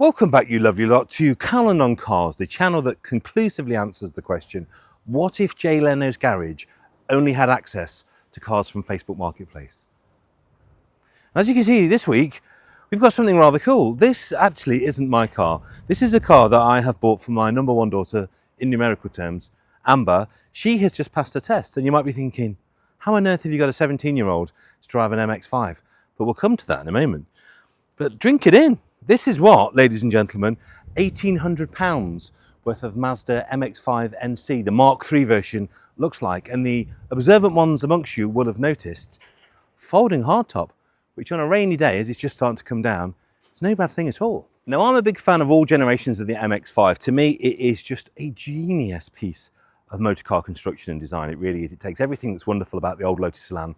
Welcome back, you lovely lot, to Cowland on Cars, the channel that conclusively answers the question, what if Jay Leno's garage only had access to cars from Facebook Marketplace? As you can see this week, we've got something rather cool. This actually isn't my car. This is a car that I have bought for my number one daughter in numerical terms, Amber. She has just passed a test, and you might be thinking, how on earth have you got a 17-year-old to drive an MX-5? But we'll come to that in a moment. But drink it in. This is what, ladies and gentlemen, £1,800 worth of Mazda MX-5 NC, the Mark III version, looks like. And the observant ones amongst you will have noticed folding hardtop, which on a rainy day, as it's just starting to come down, it's no bad thing at all. Now, I'm a big fan of all generations of the MX-5. To me, it is just a genius piece of motor car construction and design. It really is. It takes everything that's wonderful about the old Lotus Elan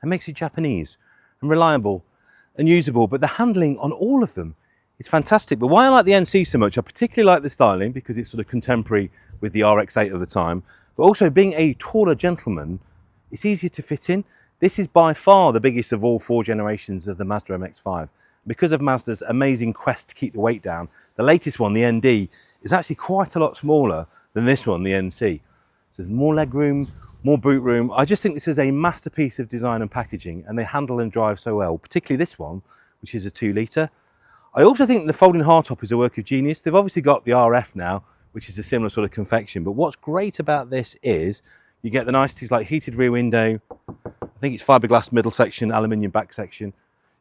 and makes it Japanese and reliable and usable. But the handling on all of them, it's fantastic. But why I like the NC so much, I particularly like the styling because it's sort of contemporary with the RX-8 of the time, but also being a taller gentleman, it's easier to fit in. This is by far the biggest of all four generations of the Mazda MX-5. Because of Mazda's amazing quest to keep the weight down, the latest one, the ND, is actually quite a lot smaller than this one, the NC. So there's more legroom, more boot room. I just think this is a masterpiece of design and packaging, and they handle and drive so well, particularly this one, which is a 2-litre. I also think the folding hardtop is a work of genius. They've obviously got the RF now, which is a similar sort of confection. But what's great about this is you get the niceties like heated rear window. I think it's fiberglass middle section, aluminium back section.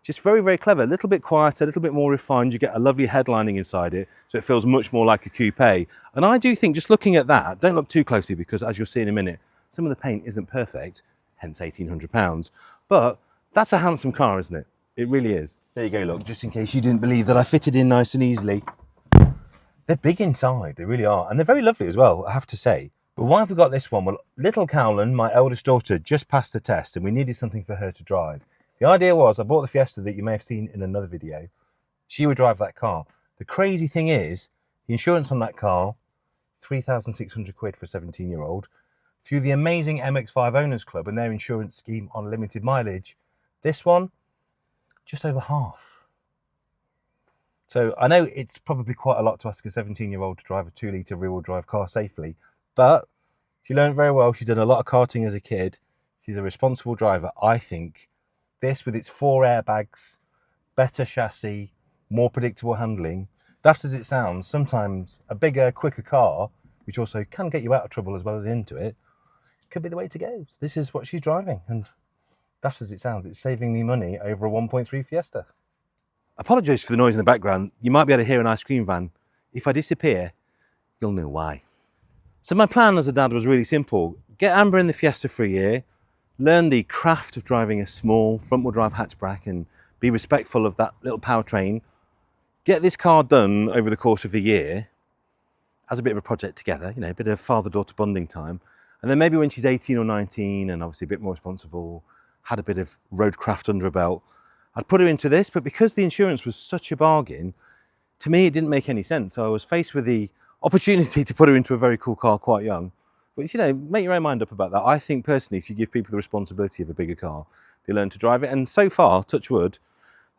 Just very, very clever. A little bit quieter, a little bit more refined. You get a lovely headlining inside it, so it feels much more like a coupe. And I do think, just looking at that, don't look too closely because, as you'll see in a minute, some of the paint isn't perfect, hence £1,800. But that's a handsome car, isn't it? It really is. There you go, look, just in case you didn't believe that I fitted in nice and easily. They're big inside, they really are. And they're very lovely as well, I have to say. But why have we got this one? Well, little Cowland, my eldest daughter, just passed a test and we needed something for her to drive. The idea was, I bought the Fiesta that you may have seen in another video. She would drive that car. The crazy thing is, the insurance on that car, £3,600 for a 17-year-old. Through the amazing MX-5 Owners Club and their insurance scheme on limited mileage, this one, just over half. So I know it's probably quite a lot to ask a 17-year-old to drive a 2-litre rear-wheel drive car safely, but she learned very well. She's done a lot of karting as a kid. She's a responsible driver. I think this, with its 4 airbags, better chassis, more predictable handling, daft as it sounds, sometimes a bigger, quicker car, which also can get you out of trouble as well as into it, could be the way to go. So this is what she's driving, and daft as it sounds, it's saving me money over a 1.3 Fiesta. Apologise for the noise in the background. You might be able to hear an ice cream van. If I disappear, you'll know why. So my plan as a dad was really simple. Get Amber in the Fiesta for a year, learn the craft of driving a small front-wheel drive hatchback and be respectful of that little powertrain. Get this car done over the course of a year as a bit of a project together, you know, a bit of father-daughter bonding time. And then maybe when she's 18 or 19 and obviously a bit more responsible, had a bit of roadcraft under her belt, I'd put her into this. But because the insurance was such a bargain, to me it didn't make any sense. So I was faced with the opportunity to put her into a very cool car quite young. But, you know, make your own mind up about that. I think personally, if you give people the responsibility of a bigger car, they learn to drive it. And so far, touch wood,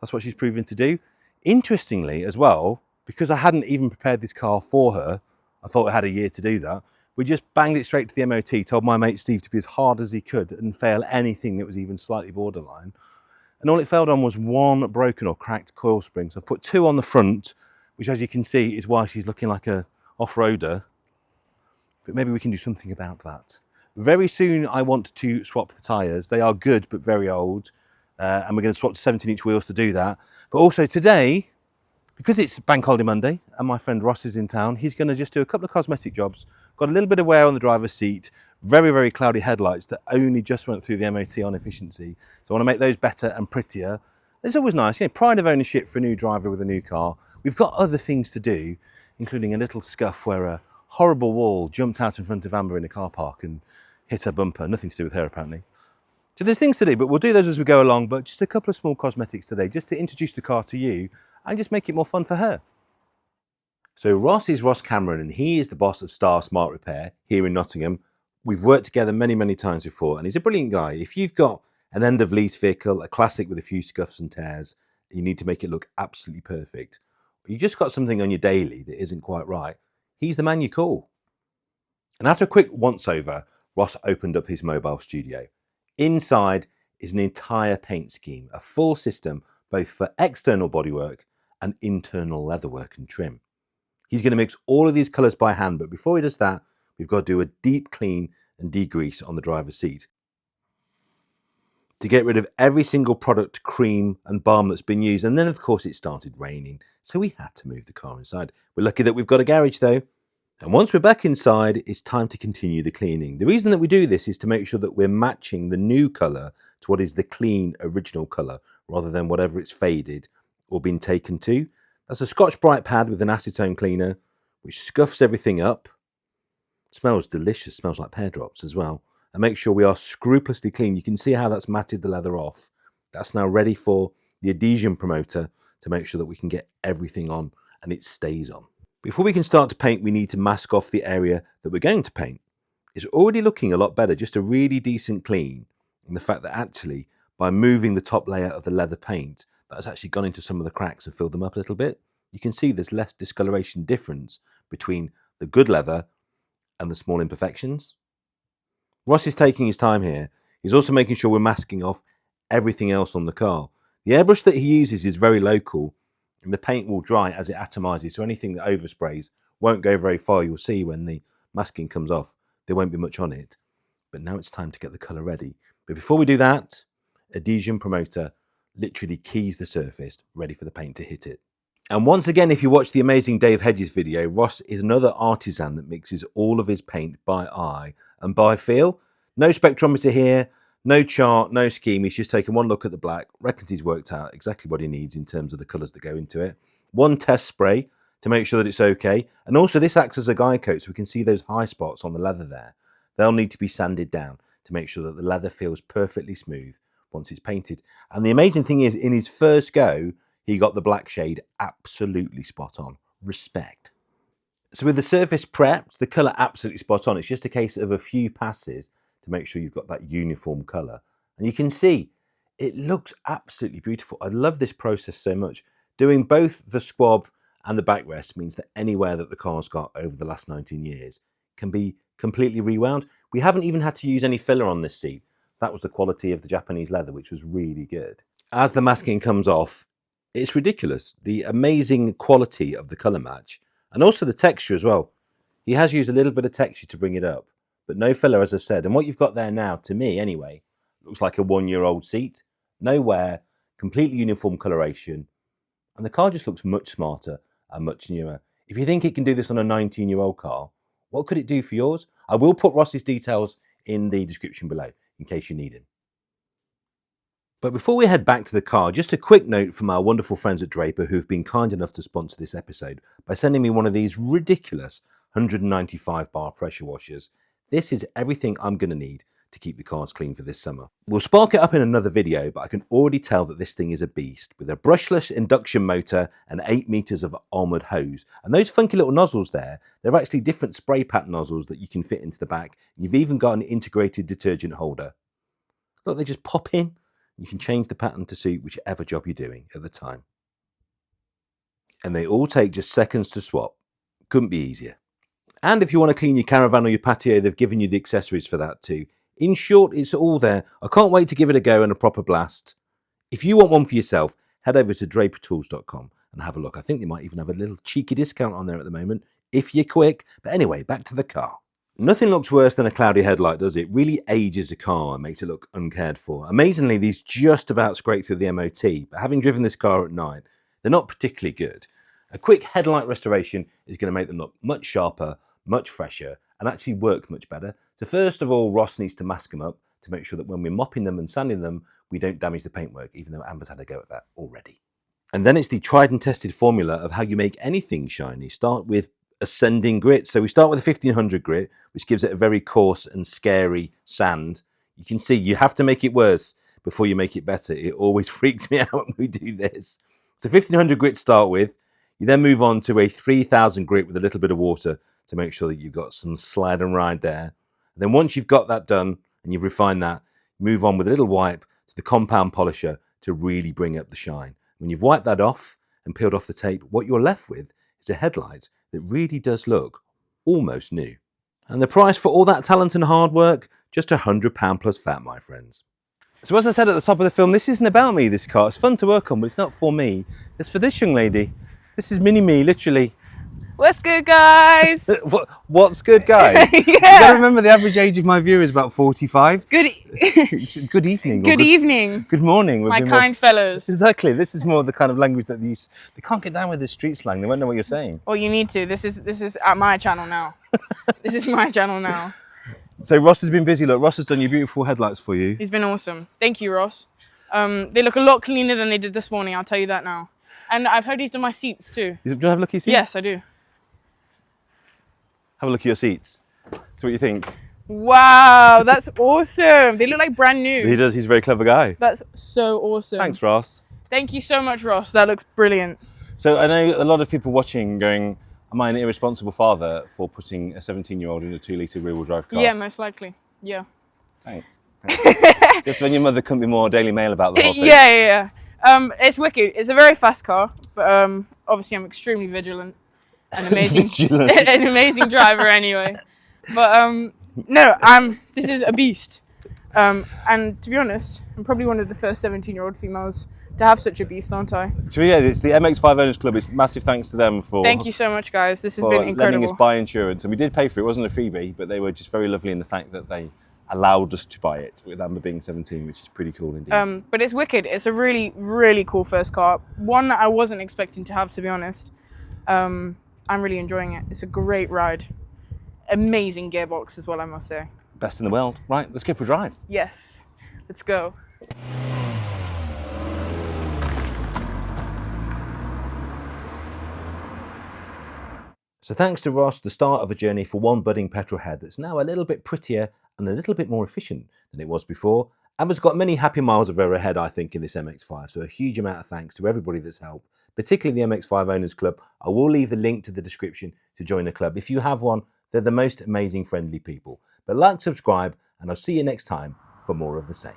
that's what she's proven to do. Interestingly as well, because I hadn't even prepared this car for her, I thought I had a year to do that, we just banged it straight to the MOT, told my mate Steve to be as hard as he could and fail anything that was even slightly borderline. And all it failed on was one broken or cracked coil spring. So I've put 2 on the front, which, as you can see, is why she's looking like a off-roader. But maybe we can do something about that. Very soon I want to swap the tyres. They are good but very old, and we're going to swap to 17-inch wheels to do that. But also today, because it's Bank Holiday Monday and my friend Ross is in town, he's going to just do a couple of cosmetic jobs. Got a little bit of wear on the driver's seat, very, very cloudy headlights that only just went through the MOT on efficiency. So I want to make those better and prettier. It's always nice, you know, pride of ownership for a new driver with a new car. We've got other things to do, including a little scuff where a horrible wall jumped out in front of Amber in a car park and hit her bumper. Nothing to do with her, apparently. So there's things to do, but we'll do those as we go along. But just a couple of small cosmetics today, just to introduce the car to you and just make it more fun for her. So Ross is Ross Cameron, and he is the boss of Star Smart Repair here in Nottingham. We've worked together many, many times before, and he's a brilliant guy. If you've got an end-of-lease vehicle, a classic with a few scuffs and tears, you need to make it look absolutely perfect, you just got something on your daily that isn't quite right, he's the man you call. And after a quick once-over, Ross opened up his mobile studio. Inside is an entire paint scheme, a full system both for external bodywork and internal leatherwork and trim. He's going to mix all of these colours by hand, but before he does that, we've got to do a deep clean and degrease on the driver's seat to get rid of every single product, cream and balm that's been used. And then of course it started raining, so we had to move the car inside. We're lucky that we've got a garage though. And once we're back inside, it's time to continue the cleaning. The reason that we do this is to make sure that we're matching the new colour to what is the clean original colour, rather than whatever it's faded or been taken to. That's a Scotch Brite pad with an acetone cleaner, which scuffs everything up. Smells delicious, smells like pear drops as well. And make sure we are scrupulously clean. You can see how that's matted the leather off. That's now ready for the adhesion promoter to make sure that we can get everything on and it stays on. Before we can start to paint, we need to mask off the area that we're going to paint. It's already looking a lot better, just a really decent clean. And the fact that actually, by moving the top layer of the leather paint, that's actually gone into some of the cracks and filled them up a little bit. You can see there's less discoloration difference between the good leather and the small imperfections. Ross is taking his time here. He's also making sure we're masking off everything else on the car. The airbrush that he uses is very local, and the paint will dry as it atomizes, so anything that oversprays won't go very far. You'll see when the masking comes off, there won't be much on it. But now it's time to get the colour ready. But before we do that, adhesion promoter literally keys the surface, ready for the paint to hit it. And once again, if you watch the amazing Dave Hedges video, Ross is another artisan that mixes all of his paint by eye and by feel. No spectrometer here, no chart, no scheme. He's just taken one look at the black, reckons he's worked out exactly what he needs in terms of the colours that go into it. One test spray to make sure that it's okay. And also this acts as a guide coat, so we can see those high spots on the leather there. They'll need to be sanded down to make sure that the leather feels perfectly smooth once it's painted. And the amazing thing is, in his first go, he got the black shade absolutely spot on. Respect. So with the surface prepped, the colour absolutely spot on. It's just a case of a few passes to make sure you've got that uniform colour. And you can see it looks absolutely beautiful. I love this process so much. Doing both the squab and the backrest means that any wear that the car's got over the last 19 years can be completely rewound. We haven't even had to use any filler on this seat. That was the quality of the Japanese leather, which was really good. As the masking comes off, it's ridiculous. The amazing quality of the colour match and also the texture as well. He has used a little bit of texture to bring it up, but no filler, as I've said. And what you've got there now, to me anyway, looks like a one-year-old seat. No wear, completely uniform coloration, and the car just looks much smarter and much newer. If you think it can do this on a 19-year-old car, what could it do for yours? I will put Ross's details in the description below in case you need him. But before we head back to the car, just a quick note from our wonderful friends at Draper who've been kind enough to sponsor this episode by sending me one of these ridiculous 195 bar pressure washers. This is everything I'm going to need to keep the cars clean for this summer. We'll spark it up in another video, but I can already tell that this thing is a beast with a brushless induction motor and 8 meters of armoured hose. And those funky little nozzles there, they're actually different spray pattern nozzles that you can fit into the back. You've even got an integrated detergent holder. Look, they just pop in. You can change the pattern to suit whichever job you're doing at the time. And they all take just seconds to swap. Couldn't be easier. And if you want to clean your caravan or your patio, they've given you the accessories for that too. In short, it's all there. I can't wait to give it a go and a proper blast. If you want one for yourself, head over to drapertools.com and have a look. I think they might even have a little cheeky discount on there at the moment, if you're quick. But anyway, back to the car. Nothing looks worse than a cloudy headlight, does it? Really ages a car and makes it look uncared for. Amazingly, these just about scrape through the MOT, but having driven this car at night, they're not particularly good. A quick headlight restoration is going to make them look much sharper, much fresher, and actually work much better. So first of all, Ross needs to mask them up to make sure that when we're mopping them and sanding them, we don't damage the paintwork, even though Amber's had a go at that already. And then it's the tried and tested formula of how you make anything shiny. Start with ascending grit. So we start with a 1500 grit, which gives it a very coarse and scary sand. You can see you have to make it worse before you make it better. It always freaks me out when we do this. So 1500 grit start with. You then move on to a 3000 grit with a little bit of water to make sure that you've got some slide and ride there. And then once you've got that done and you've refined that, move on with a little wipe to the compound polisher to really bring up the shine. When you've wiped that off and peeled off the tape, what you're left with is a headlight that really does look almost new. And the price for all that talent and hard work, just £100 plus VAT, my friends. So as I said at the top of the film, this isn't about me, this car. It's fun to work on, but it's not for me. It's for this young lady. This is mini-me, literally. What's good, guys? What's good, guys? Yeah. You gotta remember the average age of my viewer is about 45. Good evening. Good evening. Good morning. My kind fellows. Exactly. This is more the kind of language that they use. They can't get down with the street slang. They won't know what you're saying. Well, you need to. This is at my channel now. This is my channel now. So Ross has been busy. Look, Ross has done your beautiful headlights for you. He's been awesome. Thank you, Ross. They look a lot cleaner than they did this morning, I'll tell you that now. And I've heard he's done my seats too. Do you have a look at your seats? Yes, I do. Have a look at your seats. So what you think? Wow, that's awesome. They look like brand new. He does. He's a very clever guy. That's so awesome. Thanks, Ross. Thank you so much, Ross. That looks brilliant. So I know a lot of people watching going, am I an irresponsible father for putting a 17-year-old in a 2-litre rear-wheel drive car? Yeah, most likely. Yeah. Thanks. Just when your mother couldn't be more Daily Mail about the whole thing. Yeah. It's wicked. It's a very fast car, but obviously I'm extremely vigilant. An amazing driver anyway. But no, this is a beast. And to be honest, I'm probably one of the first 17-year-old females to have such a beast, aren't I? So yeah, it's the MX-5 Owners Club. It's massive thanks to them for... Thank you so much, guys. This has been incredible. Letting us buy insurance. And we did pay for it. It wasn't a freebie, but they were just very lovely in the fact that they allowed us to buy it with Amber being 17, which is pretty cool indeed. But it's wicked. It's a really, really cool first car. One that I wasn't expecting to have, to be honest. I'm really enjoying it. It's a great ride. Amazing gearbox as well, I must say. Best in the world. Right, let's go for a drive. Yes, let's go. So thanks to Ross, the start of a journey for one budding petrol head that's now a little bit prettier and a little bit more efficient than it was before. Amber's got many happy miles of her ahead, I think, in this MX-5, so a huge amount of thanks to everybody that's helped, particularly the MX-5 Owners Club. I will leave the link to the description to join the club. If you have one, they're the most amazing, friendly people. But like, subscribe, and I'll see you next time for more of the same.